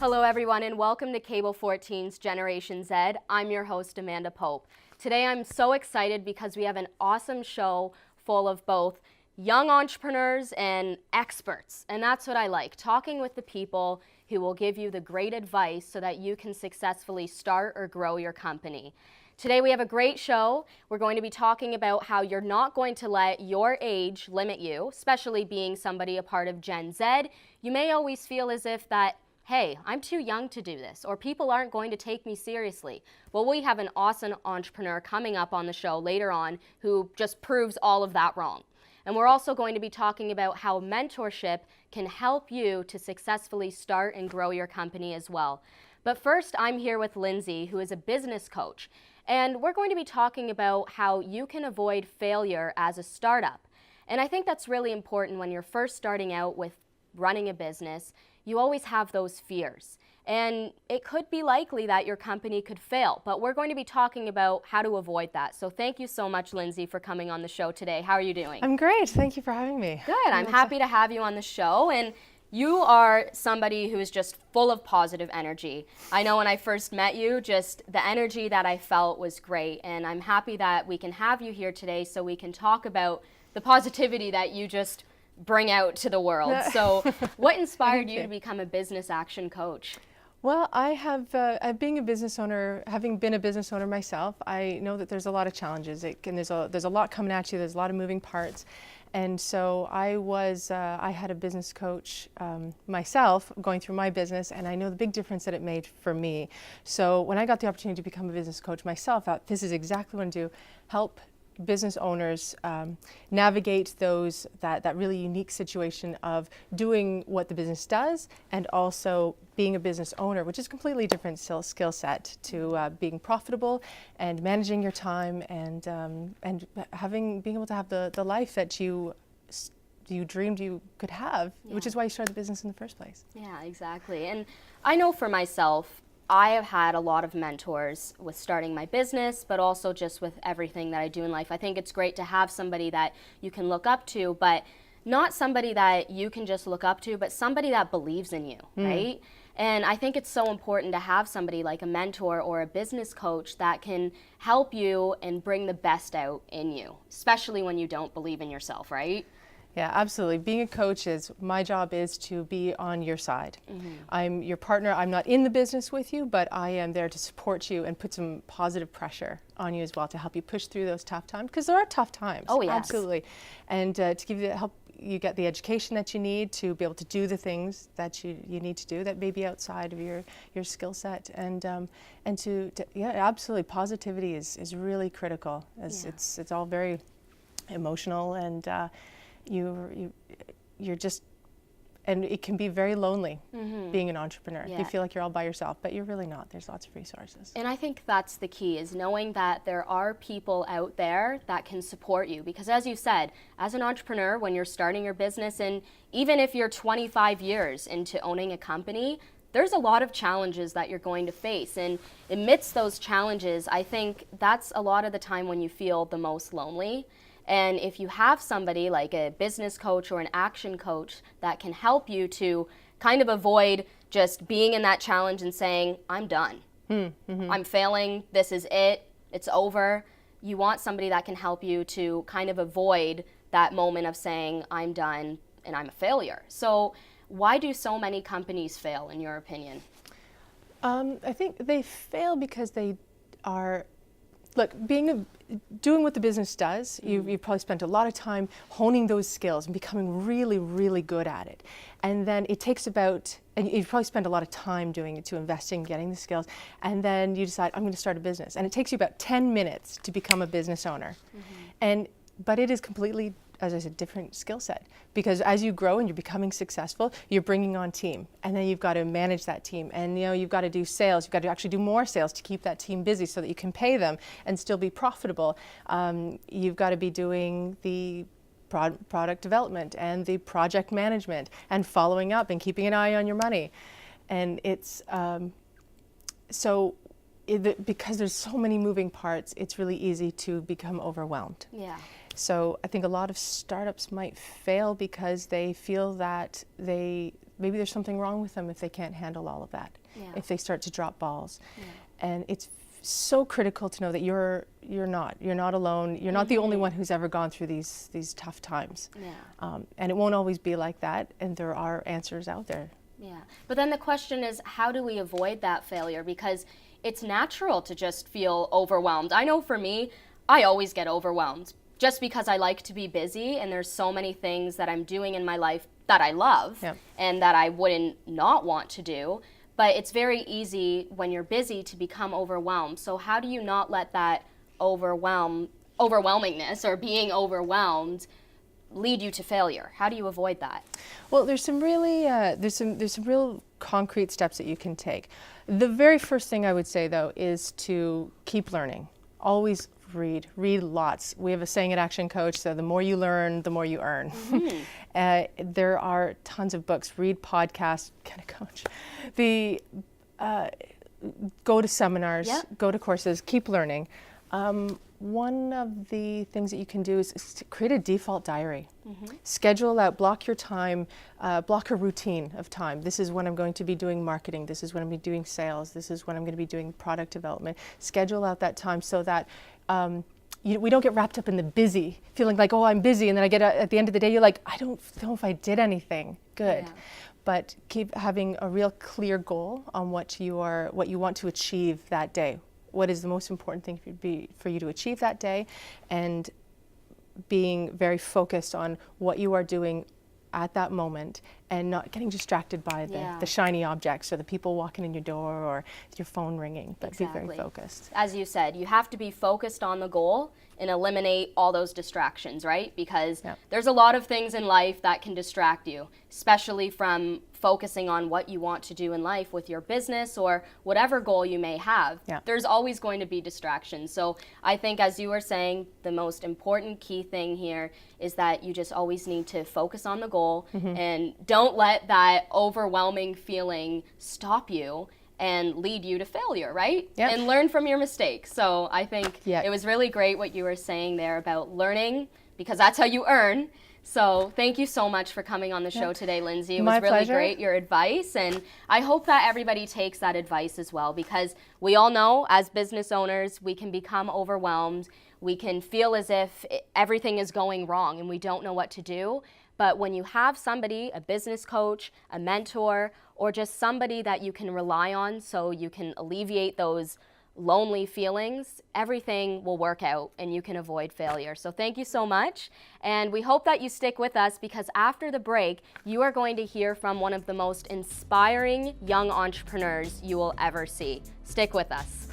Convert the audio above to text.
Hello everyone and welcome to Cable 14's Generation Z. I'm your host Amanda Pope. Today I'm so excited because we have an awesome show full of both young entrepreneurs and experts, and that's what I like, talking with the people who will give you the great advice so that you can successfully start or grow your company. Today we have a great show. We're going to be talking about how you're not going to let your age limit you, especially being somebody a part of Gen Z. You may always feel as if that, hey, I'm too young to do this, or people aren't going to take me seriously. Well, we have an awesome entrepreneur coming up on the show later on who just proves all of that wrong. And we're also going to be talking about how mentorship can help you to successfully start and grow your company as well. But first, I'm here with Lindsay, who is a business coach. And we're going to be talking about how you can avoid failure as a startup. And I think that's really important when you're first starting out with running a business. You always have those fears. And it could be likely that your company could fail, but we're going to be talking about how to avoid that. So thank you so much, Lindsay, for coming on the show today. How are you doing? I'm great. Thank you for having me. Good. I'm happy to have you on the show. And you are somebody who is just full of positive energy. I know when I first met you, just the energy that I felt was great. And I'm happy that we can have you here today so we can talk about the positivity that you just bring out to the world. So what inspired you to become a business action coach? Well, I have, being a business owner, having been a business owner myself, I know that there's a lot of challenges. There's a lot coming at you. There's a lot of moving parts. And so I had a business coach myself going through my business, and I know the big difference that it made for me. So when I got the opportunity to become a business coach myself, I thought this is exactly what I do, help business owners navigate that really unique situation of doing what the business does and also being a business owner, which is a completely different skill set to being profitable and managing your time and being able to have the life that you dreamed you could have, which is why you started the business in the first place. Yeah, exactly. And I know for myself, I have had a lot of mentors with starting my business, but also just with everything that I do in life. I think it's great to have somebody that you can look up to, but not somebody that you can just look up to, but somebody that believes in you, right? And I think it's so important to have somebody like a mentor or a business coach that can help you and bring the best out in you, especially when you don't believe in yourself, right? Yeah, absolutely. Being a coach my job is to be on your side. I'm your partner. I'm not in the business with you, but I am there to support you and put some positive pressure on you as well to help you push through those tough times, because there are tough times. Oh, yes. Absolutely. And to give you help you get the education that you need to be able to do the things that you need to do that may be outside of your skill set. And absolutely, positivity is really critical. It's all very emotional, and you're just, and it can be very lonely being an entrepreneur. You feel like you're all by yourself, but you're really not. There's lots of resources. And I think that's the key, is knowing that there are people out there that can support you. Because as you said, as an entrepreneur, when you're starting your business, and even if you're 25 years into owning a company, there's a lot of challenges that you're going to face. And amidst those challenges, I think that's a lot of the time when you feel the most lonely. And if you have somebody like a business coach or an action coach that can help you to kind of avoid just being in that challenge and saying, I'm done, I'm failing, this is it, it's over. You want somebody that can help you to kind of avoid that moment of saying, I'm done and I'm a failure. So why do so many companies fail, in your opinion? I think they fail because they are, doing what the business does, you've probably spent a lot of time honing those skills and becoming really, really good at it. And then it takes and you've probably spent a lot of time doing it, to investing, getting the skills, and then you decide, I'm going to start a business. And it takes you about 10 minutes to become a business owner. But it is completely, as I said, different skill set, because as you grow and you're becoming successful, you're bringing on team, and then you've got to manage that team, and you've got to do sales, you've got to actually do more sales to keep that team busy so that you can pay them and still be profitable. You've got to be doing the product development and the project management and following up and keeping an eye on your money. And it's because there's so many moving parts, it's really easy to become overwhelmed. Yeah. So I think a lot of startups might fail because they feel that maybe there's something wrong with them if they can't handle all of that, if they start to drop balls. And it's so critical to know that you're not alone. You're not the only one who's ever gone through these tough times. And it won't always be like that, and there are answers out there. But then the question is, how do we avoid that failure? Because it's natural to just feel overwhelmed. I know for me, I always get overwhelmed just because I like to be busy, and there's so many things that I'm doing in my life that I love and that I wouldn't not want to do. But it's very easy when you're busy to become overwhelmed. So how do you not let that overwhelmingness or being overwhelmed lead you to failure? How do you avoid that? Well, there's some really there's some real concrete steps that you can take. The very first thing I would say, though, is to keep learning. Always read lots. We have a saying at Action Coach, so the more you learn, the more you earn. There are tons of books. Read podcasts, get a coach. Go to seminars, go to courses, keep learning. One of the things that you can do is to create a default diary. Schedule out, block your time, block a routine of time. This is when I'm going to be doing marketing. This is when I'm going to be doing sales. This is when I'm going to be doing product development. Schedule out that time so that we don't get wrapped up in the busy, feeling like, oh, I'm busy, and then I get at the end of the day, you're like, I don't know if I did anything good. But keep having a real clear goal on what you want to achieve that day. What is the most important thing for you to achieve that day, and being very focused on what you are doing at that moment and not getting distracted by the shiny objects or the people walking in your door or your phone ringing, but be very focused. As you said, you have to be focused on the goal and eliminate all those distractions, right? Because there's a lot of things in life that can distract you, especially from focusing on what you want to do in life with your business or whatever goal you may have. There's always going to be distractions. So I think, as you were saying, the most important key thing here is that you just always need to focus on the goal and don't let that overwhelming feeling stop you and lead you to failure, right? And learn from your mistakes. So I think it was really great what you were saying there about learning, because that's how you earn. So thank you so much for coming on the show today, Lindsay. It was really great, your advice, and I hope that everybody takes that advice as well, because we all know as business owners, we can become overwhelmed. We can feel as if everything is going wrong and we don't know what to do. But when you have somebody, a business coach, a mentor, or just somebody that you can rely on so you can alleviate those lonely feelings, everything will work out and you can avoid failure. So thank you so much. And we hope that you stick with us, because after the break, you are going to hear from one of the most inspiring young entrepreneurs you will ever see. Stick with us.